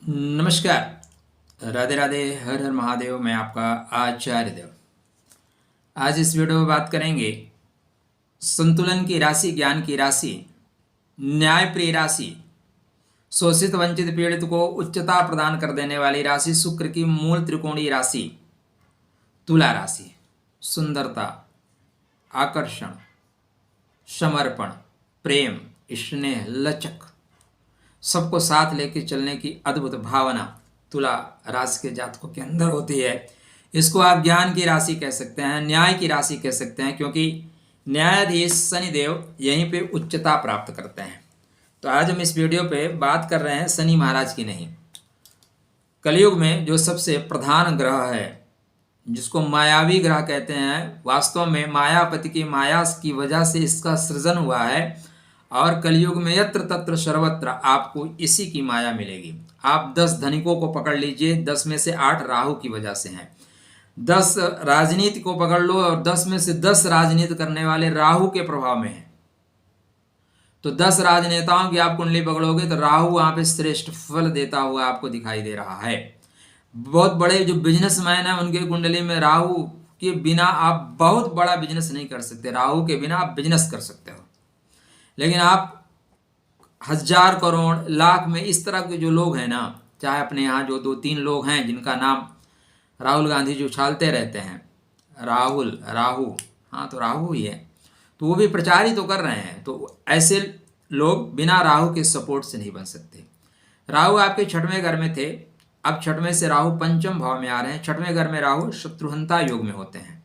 नमस्कार। राधे राधे, हर हर महादेव। मैं आपका आचार्य देव। आज इस वीडियो में बात करेंगे संतुलन की राशि, ज्ञान की राशि, न्याय प्रिय राशि, शोषित वंचित पीड़ित को उच्चता प्रदान कर देने वाली राशि, शुक्र की मूल त्रिकोणीय राशि तुला राशि। सुंदरता, आकर्षण, समर्पण, प्रेम, स्नेह, लचक, सबको साथ लेके चलने की अद्भुत भावना तुला राशि के जातकों के अंदर होती है। इसको आप ज्ञान की राशि कह सकते हैं, न्याय की राशि कह सकते हैं, क्योंकि न्यायाधीश शनिदेव यहीं पे उच्चता प्राप्त करते हैं। तो आज हम इस वीडियो पे बात कर रहे हैं शनि महाराज की नहीं, कलयुग में जो सबसे प्रधान ग्रह है, जिसको मायावी ग्रह कहते हैं। वास्तव में मायापति की माया की वजह से इसका सृजन हुआ है, और कलयुग में यत्र तत्र सर्वत्र आपको इसी की माया मिलेगी। आप 10 धनिकों को पकड़ लीजिए, 10 में से 8 राहु की वजह से हैं। 10 राजनीति को पकड़ लो और 10 में से 10 राजनीति करने वाले राहु के प्रभाव में हैं। तो 10 राजनेताओं की आप कुंडली पकड़ोगे तो राहु वहां पे श्रेष्ठ फल देता हुआ आपको दिखाई दे रहा है। बहुत बड़े जो बिजनेसमैन हैं उनके कुंडली में राहु के बिना आप बहुत बड़ा बिजनेस नहीं कर सकते। राहु के बिना आप बिजनेस कर सकते हो, लेकिन आप हजार करोड़ लाख में इस तरह के जो लोग हैं ना, चाहे अपने यहाँ जो 2-3 लोग हैं जिनका नाम राहुल गांधी जो उछालते रहते हैं, राहु, हाँ तो राहु ही है, तो वो भी प्रचार ही तो कर रहे हैं। तो ऐसे लोग बिना राहु के सपोर्ट से नहीं बन सकते। राहु आपके 6वें घर में थे, अब 6वें से राहु पंचम भाव में आ रहे हैं। 6वें घर में राहु शत्रुहंता योग में होते हैं,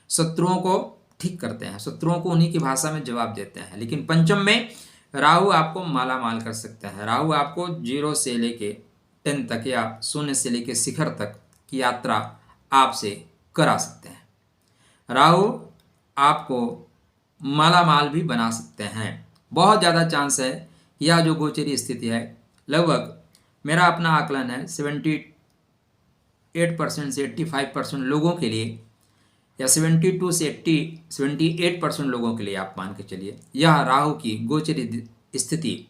शत्रुओं को ठीक करते हैं, शत्रुओं को उन्हीं की भाषा में जवाब देते हैं। लेकिन पंचम में राहु आपको माला माल कर सकता है। राहु आपको 0 से लेके 10 तक या 0 से लेके शिखर तक की यात्रा आपसे करा सकते हैं। राहु आपको माला माल भी बना सकते हैं। बहुत ज़्यादा चांस है। यह जो गोचरी स्थिति है, लगभग मेरा अपना आकलन है 78% से 85% लोगों के लिए, या 72 से 78% लोगों के लिए आप मान के चलिए, यह राहु की गोचरी स्थिति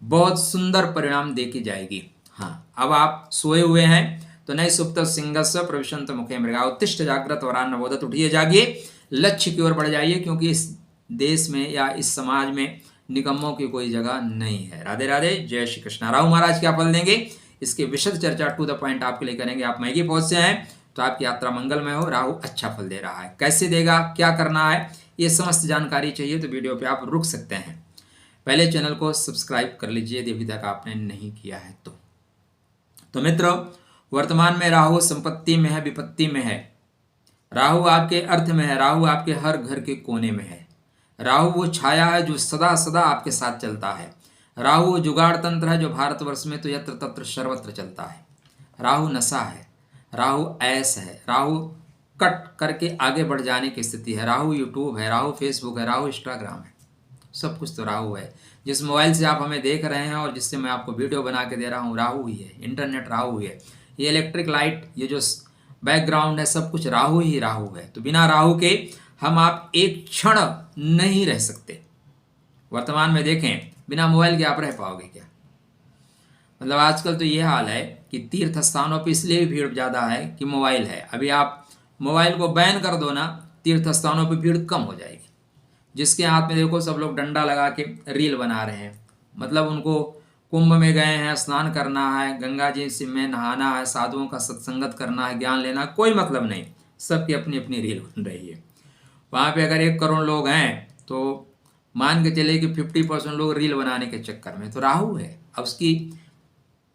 बहुत सुंदर परिणाम दे के जाएगी। हाँ, अब आप सोए हुए हैं तो नए सुप्त सिंहस्व प्रविशंत मुखे मृगा उत्तिष्ठ जागृत वरान नवोदत, उठिए जागिए, लक्ष्य की ओर बढ़ जाइए, क्योंकि इस देश में या इस समाज में निकम्मों की कोई जगह नहीं है। राधे राधे, जय श्री कृष्ण। राहु महाराज क्या फल देंगे, इसकी विशद चर्चा टू द पॉइंट आपके लिए करेंगे। आप मैगी पहुंच से हैं तो आपकी यात्रा मंगलमय हो। राहु अच्छा फल दे रहा है, कैसे देगा, क्या करना है, ये समस्त जानकारी चाहिए तो वीडियो पे आप रुक सकते हैं। पहले चैनल को सब्सक्राइब कर लीजिए यदि अभी तक आपने नहीं किया है तो मित्रों, वर्तमान में राहु संपत्ति में है, विपत्ति में है। राहु आपके अर्थ में है, राहु आपके हर घर के कोने में है। राहु वो छाया है जो सदा सदा आपके साथ चलता है। राहु वो जुगाड़ तंत्र है जो भारतवर्ष में तो यत्र तत्र सर्वत्र चलता है। राहु नशा है, राहु ऐस है, राहु कट करके आगे बढ़ जाने की स्थिति है। राहु यूट्यूब है, राहु फेसबुक है, राहु इंस्टाग्राम है, सब कुछ तो राहु है। जिस मोबाइल से आप हमें देख रहे हैं और जिससे मैं आपको वीडियो बना के दे रहा हूँ, राहु ही है। इंटरनेट राहु ही है, ये इलेक्ट्रिक लाइट, ये जो बैकग्राउंड है, सब कुछ राहु ही राहु है। तो बिना राहु के हम आप एक क्षण नहीं रह सकते। वर्तमान में देखें, बिना मोबाइल के आप रह पाओगे क्या? मतलब आजकल तो ये हाल है कि तीर्थ स्थानों पर इसलिए भी भीड़ ज़्यादा है कि मोबाइल है। अभी आप मोबाइल को बैन कर दो ना, तीर्थ स्थानों पर भीड़ कम हो जाएगी। जिसके हाथ में देखो सब लोग डंडा लगा के रील बना रहे हैं, मतलब उनको कुंभ में गए हैं, स्नान करना है, गंगा जी से में नहाना है, साधुओं का सत्संगत करना है, ज्ञान लेना, कोई मतलब नहीं, सबकी अपनी अपनी रील बन रही है। वहाँ पे अगर 1 करोड़ लोग हैं तो मान के चले कि 50% लोग रील बनाने के चक्कर में। तो राहु है, अब उसकी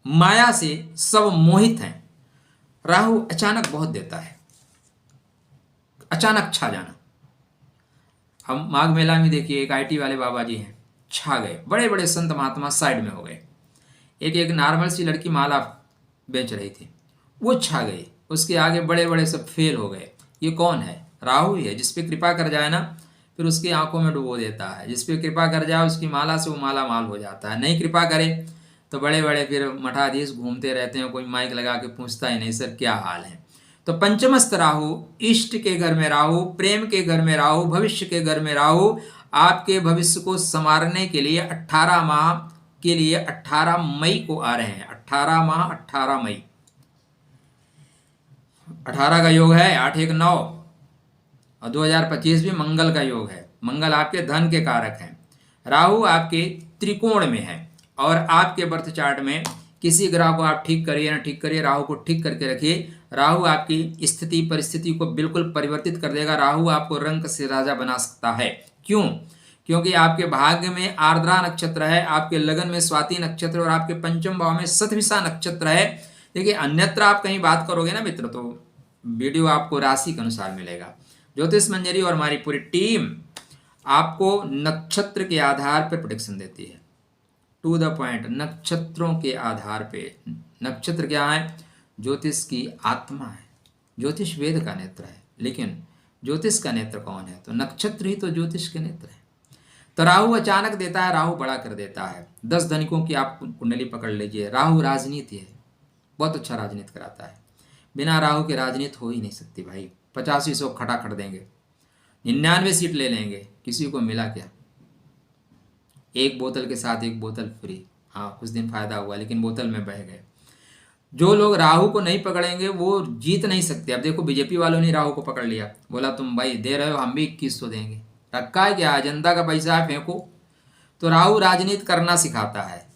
माया से सब मोहित हैं। राहु अचानक बहुत देता है, अचानक छा जाना। हम माघ मेला में देखिए, एक IT वाले बाबा जी हैं, छा गए। बड़े बड़े संत महात्मा साइड में हो गए। एक नॉर्मल सी लड़की माला बेच रही थी, वो छा गई। उसके आगे बड़े बड़े सब फेल हो गए। ये कौन है? राहु ही है। जिस पे कृपा कर जाए ना, फिर उसकी आंखों में डुबो देता है। जिस पे कृपा कर जाए उसकी माला से वो माला माल हो जाता है। नहीं कृपा करे तो बड़े बड़े फिर मठाधीश घूमते रहते हैं, कोई माइक लगा के पूछता ही नहीं, सर क्या हाल है। तो पंचमस्त राहु, इष्ट के घर में राहु, प्रेम के घर में राहु, भविष्य के घर में राहु, आपके भविष्य को संवारने के लिए 18 माह के लिए 18 मई को आ रहे हैं। 18 माह 18 मई, 18 का योग है 8 1 9 और 2025 भी मंगल का योग है। मंगल आपके धन के कारक हैं। राहु आपके त्रिकोण में है और आपके बर्थ चार्ट में किसी ग्रह को आप ठीक करिए ना ठीक करिए, राहु को ठीक करके रखिए। राहु आपकी स्थिति परिस्थिति को बिल्कुल परिवर्तित कर देगा। राहु आपको रंक से राजा बना सकता है। क्यों? क्योंकि आपके भाग्य में आर्द्रा नक्षत्र है, आपके लगन में स्वाति नक्षत्र और आपके पंचम भाव में शतभिषा नक्षत्र है। देखिए अन्यत्र आप कहीं बात करोगे ना मित्र तो वीडियो आपको राशि के अनुसार मिलेगा। ज्योतिष मंजरी और हमारी पूरी टीम आपको नक्षत्र के आधार पर प्रेडिक्शन देती है, टू द पॉइंट, नक्षत्रों के आधार पे। नक्षत्र क्या है? ज्योतिष की आत्मा है। ज्योतिष वेद का नेत्र है, लेकिन ज्योतिष का नेत्र कौन है? तो नक्षत्र ही तो ज्योतिष के नेत्र है। तो राहु अचानक देता है, राहु बड़ा कर देता है। 10 धनिकों की आप कुंडली पकड़ लीजिए। राहु राजनीति है, बहुत अच्छा राजनीति कराता है। बिना राहु के राजनीति हो ही नहीं सकती भाई। 85 खड़ा कर देंगे, 99 सीट ले लेंगे, किसी को मिला क्या? एक बोतल के साथ एक बोतल फ्री। हाँ कुछ दिन फायदा हुआ, लेकिन बोतल में बह गए। जो लोग राहु को नहीं पकड़ेंगे वो जीत नहीं सकते। अब देखो बीजेपी वालों ने राहु को पकड़ लिया, बोला तुम भाई दे रहे हो, हम भी 2100 देंगे। रखा है क्या? जनता का पैसा है, फेंको। तो राहु राजनीति करना सिखाता है,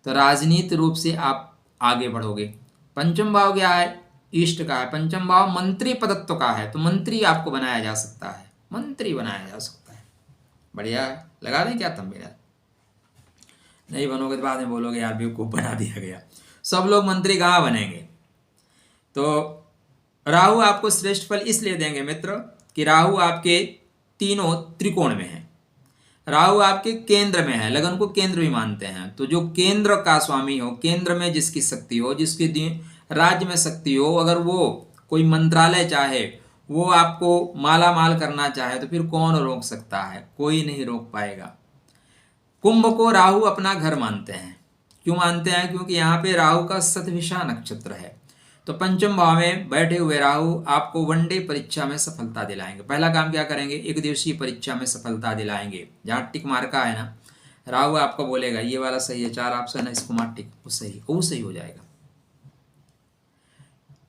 तो राजनीति रूप से आप आगे बढ़ोगे। पंचम भाव क्या है? ईस्ट का है। पंचम भाव मंत्री पदत्व का है, तो मंत्री आपको बनाया जा सकता है, मंत्री बनाया जा सकता है। बढ़िया है, लगा दें क्या? तुम मेरा नहीं बनोगे तो बाद में बोलोगे यार बेवकूफ बना दिया गया। सब लोग मंत्री कहाँ बनेंगे? तो राहु आपको श्रेष्ठ फल इसलिए देंगे मित्र कि राहु आपके तीनों त्रिकोण में है। राहु आपके केंद्र में है, लगन को केंद्र भी मानते हैं। तो जो केंद्र का स्वामी हो, केंद्र में जिसकी शक्ति हो, जिसकी राज्य में शक्ति हो, अगर वो कोई मंत्रालय चाहे, वो आपको माला माल करना चाहे, तो फिर कौन रोक सकता है? कोई नहीं रोक पाएगा। कुंभ को राहु अपना घर मानते हैं। क्यों मानते हैं? क्योंकि यहाँ पे राहु का शतभिषा नक्षत्र है। तो पंचम भाव में बैठे हुए राहु आपको वनडे परीक्षा में सफलता दिलाएंगे। पहला काम क्या करेंगे? एक दिवसीय परीक्षा में सफलता दिलाएंगे। जहाँ टिक मार्का है ना, राहु आपको बोलेगा ये वाला सही है, 4 ऑप्शन है, इसको मार टिक, वो सही हो जाएगा।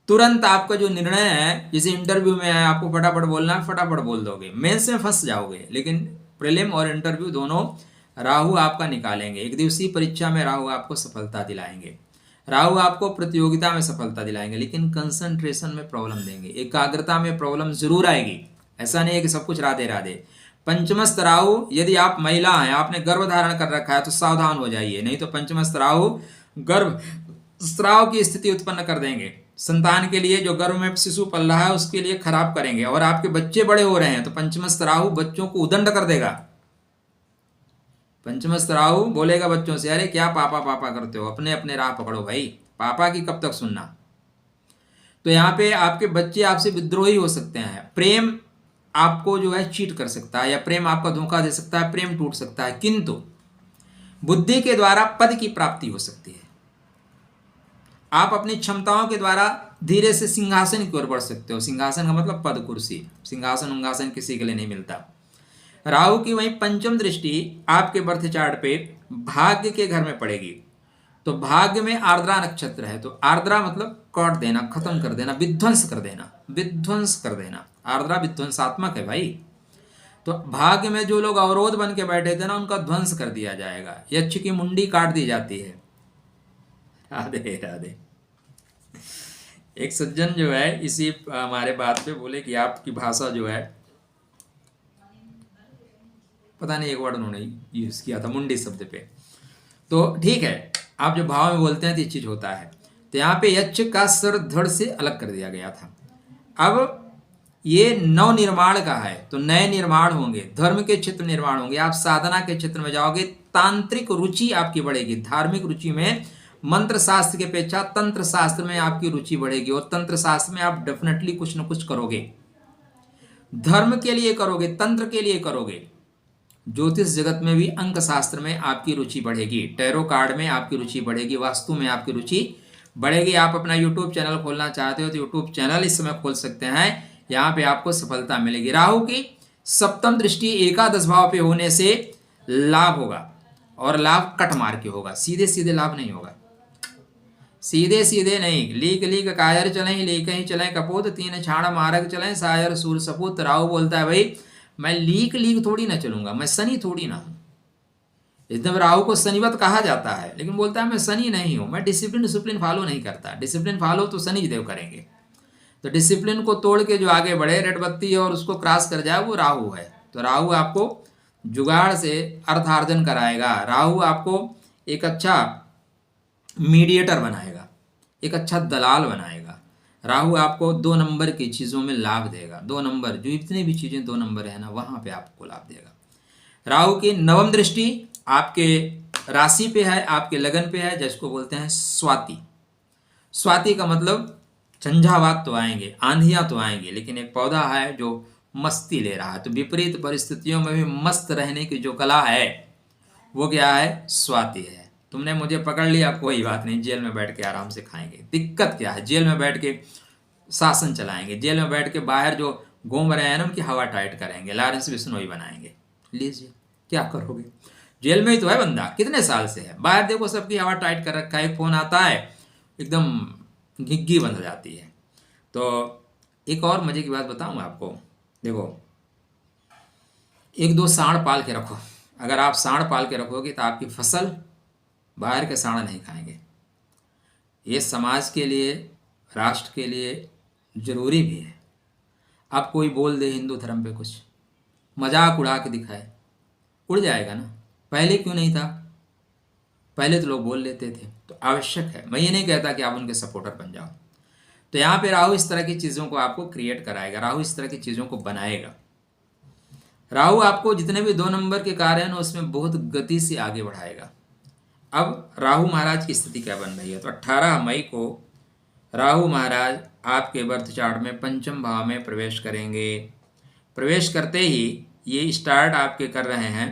तुरंत आपका जो निर्णय है, जैसे इंटरव्यू में है, आपको फटाफट बोलना है, फटाफट बोल दोगे। मेंस में फंस जाओगे, लेकिन प्रीलिम और इंटरव्यू दोनों राहु आपका निकालेंगे। एक दिवसीय परीक्षा में राहु आपको सफलता दिलाएंगे। राहु आपको प्रतियोगिता में सफलता दिलाएंगे, लेकिन कंसंट्रेशन में प्रॉब्लम देंगे, एकाग्रता में प्रॉब्लम जरूर आएगी। ऐसा नहीं है कि सब कुछ राधे राधे। पंचमस्त राहु, यदि आप महिला हैं, आपने गर्भ धारण कर रखा है तो सावधान हो जाइए, नहीं तो पंचमस्त राहु गर्भ स्राव की स्थिति उत्पन्न कर देंगे। संतान के लिए, जो गर्भ में शिशु पल रहा है उसके लिए खराब करेंगे। और आपके बच्चे बड़े हो रहे हैं तो पंचमस्त राहु बच्चों को उदंड कर देगा। पंचमस्त राहु बोलेगा बच्चों से, अरे क्या पापा पापा करते हो, अपने अपने राह पकड़ो भाई, पापा की कब तक सुनना। तो यहाँ पे आपके बच्चे आपसे विद्रोही हो सकते हैं। प्रेम आपको जो है चीट कर सकता है, या प्रेम आपका धोखा दे सकता है, प्रेम टूट सकता है। किंतु बुद्धि के द्वारा पद की प्राप्ति हो सकती है। आप अपनी क्षमताओं के द्वारा धीरे से सिंहासन की ओर बढ़ सकते हो। सिंहासन का मतलब पद, कुर्सी। सिंहासन उंगासन किसी के लिए नहीं मिलता। राहु की वहीं पंचम दृष्टि आपके बर्थ चार्ट पे भाग्य के घर में पड़ेगी। तो भाग्य में आर्द्रा नक्षत्र है, तो आर्द्रा मतलब काट देना, खत्म कर देना, विध्वंस कर देना, विध्वंस कर देना। आर्द्रा विध्वंसात्मक है भाई। तो भाग्य में जो लोग अवरोध बन के बैठे थे ना, उनका ध्वंस कर दिया जाएगा। यक्ष की मुंडी काट दी जाती है। राधे राधे। एक सज्जन जो है इसी हमारे बात पे बोले कि आपकी भाषा जो है, पता नहीं एक वर्ड उन्होंने यूज किया था मुंडी शब्द पे। तो ठीक है, आप जो भाव में बोलते हैं तो ये चीज होता है। तो यहाँ पे यक्ष का सर धड़ से अलग कर दिया गया था। अब ये नव निर्माण का है, तो नए निर्माण होंगे, धर्म के क्षेत्र निर्माण होंगे, आप साधना के क्षेत्र में जाओगे, तांत्रिक रुचि आपकी बढ़ेगी। धार्मिक रुचि में मंत्र शास्त्र की अपेक्षा तंत्र शास्त्र में आपकी रुचि बढ़ेगी, और तंत्र शास्त्र में आप डेफिनेटली कुछ न कुछ करोगे। धर्म के लिए करोगे, तंत्र के लिए करोगे। ज्योतिष जगत में भी अंक शास्त्र में आपकी रुचि बढ़ेगी, टैरो कार्ड में आपकी रुचि बढ़ेगी, वास्तु में आपकी रुचि बढ़ेगी। आप अपना यूट्यूब चैनल खोलना चाहते हो तो यूट्यूब चैनल इस समय खोल सकते हैं। यहाँ पे आपको सफलता मिलेगी। राहु की सप्तम दृष्टि एकादश भाव पे होने से लाभ होगा, और लाभ कट मार के होगा, सीधे सीधे लाभ नहीं होगा, सीधे सीधे नहीं। लीक लीक कायर चलें, लीक ही चलें कपूत, तीन छाड़ मारक चलें, सायर सूर सपूत। राहु बोलता है भाई मैं लीक लीक थोड़ी ना चलूंगा, मैं शनि थोड़ी ना हूं। एकदम राहु को शनिवत कहा जाता है, लेकिन बोलता है मैं शनि नहीं हूं, मैं डिसिप्लिन फॉलो नहीं करता। डिसिप्लिन फॉलो तो शनि देव करेंगे, तो डिसिप्लिन को तोड़ के जो आगे बढ़े, रेड बत्ती और उसको क्रॉस कर जाए, वो राहु है। तो राहु आपको जुगाड़ से अर्थार्जन कराएगा, राहु आपको एक अच्छा मीडिएटर बनाएगा, एक अच्छा दलाल बनाएगा। राहु आपको 2 नंबर की चीज़ों में लाभ देगा, 2 नंबर, जो इतनी भी चीज़ें 2 नंबर है ना, वहाँ पे आपको लाभ देगा। राहु की नवम दृष्टि आपके राशि पे है, आपके लगन पे है, जिसको बोलते हैं स्वाति। स्वाति का मतलब झंझावात तो आएंगे, आंधियां तो आएंगे, लेकिन एक पौधा है जो मस्ती ले रहा है। तो विपरीत परिस्थितियों में भी मस्त रहने की जो कला है वो क्या है? स्वाति है। तुमने मुझे पकड़ लिया, कोई बात नहीं, जेल में बैठ के आराम से खाएंगे। दिक्कत क्या है? जेल में बैठ के शासन चलाएंगे, जेल में बैठ के बाहर जो घूम रहे हैं ना उनकी हवा टाइट करेंगे, लॉरेंस बिश्नोई बनाएंगे। लीजिए, क्या करोगे? जेल में ही तो है बंदा, कितने साल से है, बाहर देखो सबकी हवा टाइट कर रखा है, फोन आता है एकदम घिग्गी बंद हो जाती है। तो एक और मजे की बात बताऊं आपको, देखो 1-2 सांड पाल के रखो, अगर आप सांड पाल के रखोगे तो आपकी फसल बाहर के सांड नहीं खाएंगे। ये समाज के लिए, राष्ट्र के लिए जरूरी भी है। अब कोई बोल दे हिंदू धर्म पे कुछ, मजाक उड़ा के दिखाए, उड़ जाएगा ना। पहले क्यों नहीं था? पहले तो लोग बोल लेते थे। तो आवश्यक है, मैं ये नहीं कहता कि आप उनके सपोर्टर बन जाओ। तो यहाँ पे राहु इस तरह की चीज़ों को आपको क्रिएट कराएगा, राहु इस तरह की चीज़ों को बनाएगा। राहु आपको जितने भी 2 नंबर के कार्य हैं उसमें बहुत गति से आगे बढ़ाएगा। अब राहु महाराज की स्थिति क्या बन रही है? तो 18 मई को राहु महाराज आपके बर्थ चार्ट में 5म भाव में प्रवेश करेंगे। प्रवेश करते ही ये स्टार्ट आपके कर रहे हैं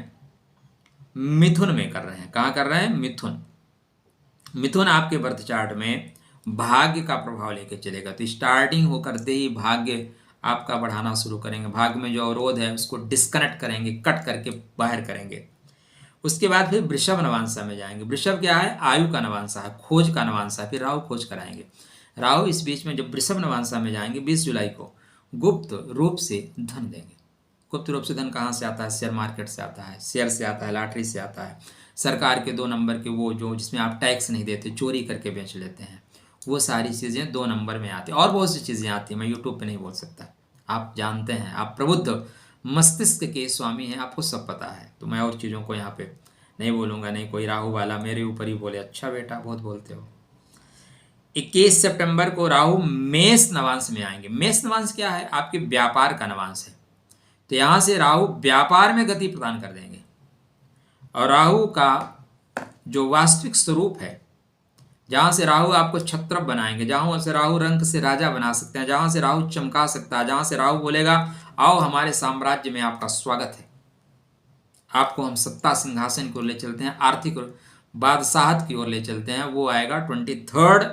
मिथुन में कर रहे हैं। कहाँ कर रहे हैं? मिथुन। मिथुन आपके बर्थ चार्ट में भाग्य का प्रभाव लेके चलेगा। तो स्टार्टिंग हो करते ही भाग्य आपका बढ़ाना शुरू करेंगे, भाग्य में जो अवरोध है उसको डिस्कनेक्ट करेंगे, कट करके बाहर करेंगे। उसके बाद फिर वृषभ नवांशा में जाएंगे। वृषभ क्या है? आयु का नवांशा है, खोज का नवांशा है। फिर राहु खोज कराएंगे। राहु इस बीच में जब वृषभ नवांशा में जाएंगे 20 जुलाई को गुप्त रूप से धन देंगे। गुप्त रूप से धन कहाँ से आता है? शेयर मार्केट से आता है, शेयर से आता है, लॉटरी से आता है, सरकार के 2 नंबर के वो जो जिसमें आप टैक्स नहीं देते, चोरी करके बेच लेते हैं, वो सारी चीज़ें 2 नंबर में आती हैं। और बहुत सी चीज़ें आती हैं, मैं यूट्यूब पे नहीं बोल सकता, आप जानते हैं, आप प्रबुद्ध मस्तिष्क के स्वामी हैं, आपको सब पता है। तो मैं और चीज़ों को यहाँ पे नहीं बोलूँगा, नहीं कोई राहु वाला मेरे ऊपर ही बोले अच्छा बेटा बहुत बोलते हो। 21 सितंबर को राहु मेष नवांश में आएंगे। मेष नवांश क्या है? आपके व्यापार का नवांश है। तो यहाँ से राहु व्यापार में गति प्रदान कर देंगे। और राहु का जो वास्तविक स्वरूप है, जहाँ से राहु आपको छत्रप बनाएंगे, जहाँ से राहु रंक से राजा बना सकते हैं, जहाँ से राहु चमका सकता है, जहाँ से राहु बोलेगा आओ हमारे साम्राज्य में आपका स्वागत है, आपको हम सत्ता सिंहासन की ओर ले चलते हैं, आर्थिक बादशाहत की ओर ले चलते हैं, वो आएगा 23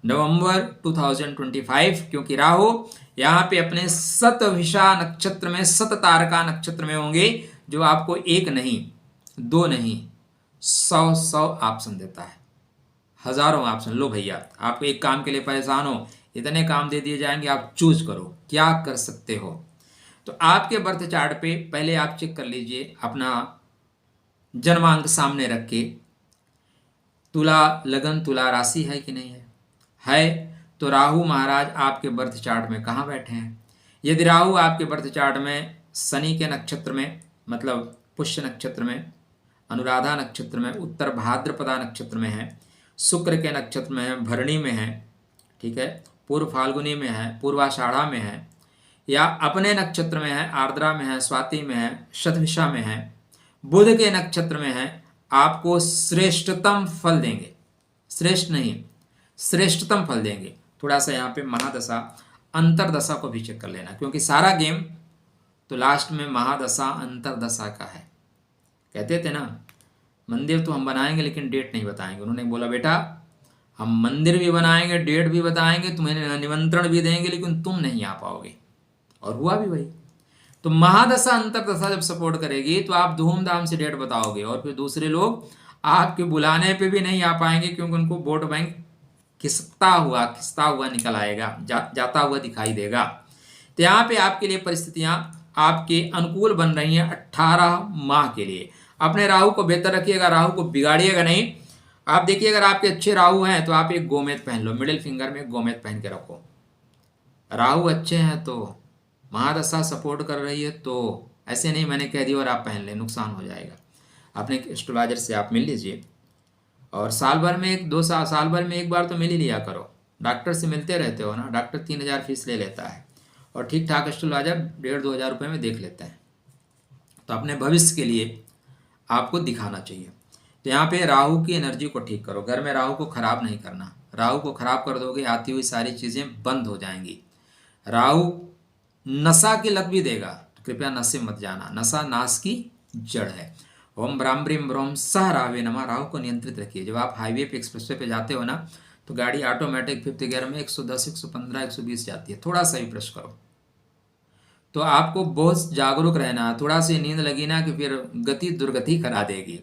नवंबर 2025। क्योंकि राहु यहाँ पे अपने शतभिषा नक्षत्र में, शत तारका नक्षत्र में होंगे, जो आपको 1 नहीं 2 नहीं 100 ऑप्शन देता है, हजारों ऑप्शन। लो भैया आप एक काम के लिए परेशान हो, इतने काम दे दिए जाएंगे, आप चूज करो क्या कर सकते हो। तो आपके बर्थ चार्ट पे पहले आप चेक कर लीजिए, अपना जन्मांक सामने रख के, तुला लगन, तुला राशि है कि नहीं है तो राहु महाराज आपके बर्थ चार्ट में कहाँ बैठे हैं। यदि राहु आपके बर्थ चार्ट में शनि के नक्षत्र में, मतलब पुष्य नक्षत्र में, अनुराधा नक्षत्र में, उत्तर भाद्रपदा नक्षत्र में है, शुक्र के नक्षत्र में है, भरणी में है, ठीक है, पूर्व फाल्गुनी में है, पूर्वाषाढ़ा में है, या अपने नक्षत्र में है, आर्द्रा में है, स्वाति में है, शतभिषा में है, बुध के नक्षत्र में है, आपको श्रेष्ठतम फल देंगे। श्रेष्ठ नहीं, श्रेष्ठतम फल देंगे। थोड़ा सा यहाँ पे महादशा अंतरदशा को भी चेक कर लेना, क्योंकि सारा गेम तो लास्ट में महादशा अंतरदशा का है। कहते थे ना मंदिर तो हम बनाएंगे लेकिन डेट नहीं बताएंगे। उन्होंने बोला बेटा हम मंदिर भी बनाएंगे, डेट भी बताएंगे, तुम्हें निमंत्रण भी देंगे, लेकिन तुम नहीं आ पाओगे। और हुआ भी वही। तो महादशा अंतरदशा जब सपोर्ट करेगी तो आप धूमधाम से डेट बताओगे और फिर दूसरे लोग आपके बुलाने पे भी नहीं आ पाएंगे, क्योंकि उनको वोट बैंक खिसता हुआ निकल आएगा, जाता हुआ दिखाई देगा। तो यहाँ पे आपके लिए परिस्थितियां आपके अनुकूल बन रही हैं 18 माह के लिए। अपने राहु को बेहतर रखिएगा, राहु को बिगाड़िएगा नहीं। आप देखिए, अगर आपके अच्छे राहु हैं तो आप एक गोमेद पहन लो, मिडिल फिंगर में गोमेद पहन के रखो। राहु अच्छे हैं तो, महादशा सपोर्ट कर रही है तो, ऐसे नहीं मैंने कह दिया और आप पहन लें, नुकसान हो जाएगा। अपने एस्ट्रोलॉजर से आप मिल लीजिए, और साल भर में साल भर में एक बार तो मिल ही लिया करो। डॉक्टर से मिलते रहते हो ना, डॉक्टर 3,000 फीस ले लेता है, और ठीक ठाक एस्ट्रोलॉजर 1,500-2,000 रुपये में देख लेता है। तो अपने भविष्य के लिए आपको दिखाना चाहिए। तो यहाँ पे राहु की एनर्जी को ठीक करो, घर में राहु को खराब नहीं करना। राहु को खराब कर दोगे, आती हुई सारी चीज़ें बंद हो जाएंगी। राहु नशा की लत भी देगा, तो कृपया नशे मत जाना, नशा नाश की जड़ है। ओम ब्राम ब्रीम ब्रोम सह राहवे नमः। राहु को नियंत्रित रखिए। जब आप हाईवे पे, एक्सप्रेसवे पे जाते हो ना, तो गाड़ी ऑटोमेटिक 5th गियर में 110, 115, 120 जाती है, थोड़ा सा ही प्रेस करो। तो आपको बहुत जागरूक रहना है। थोड़ा सी नींद लगी ना कि फिर गति दुर्गति करा देगी।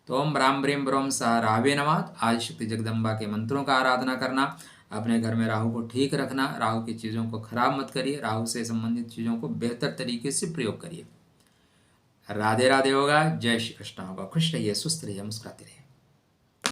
तो ओम ब्राम ब्रीम ब्रोम सह राहवे नमः। आज शक्ति जगदम्बा के मंत्रों का आराधना करना, अपने घर में राहु को ठीक रखना, राहु की चीज़ों को खराब मत करिए, राहु से संबंधित चीज़ों को बेहतर तरीके से प्रयोग करिए। राधे राधे होगा। जय श्री कृष्ण होगा। खुश रहिए, सुस्त रहिए, मुस्कुराते रहिए।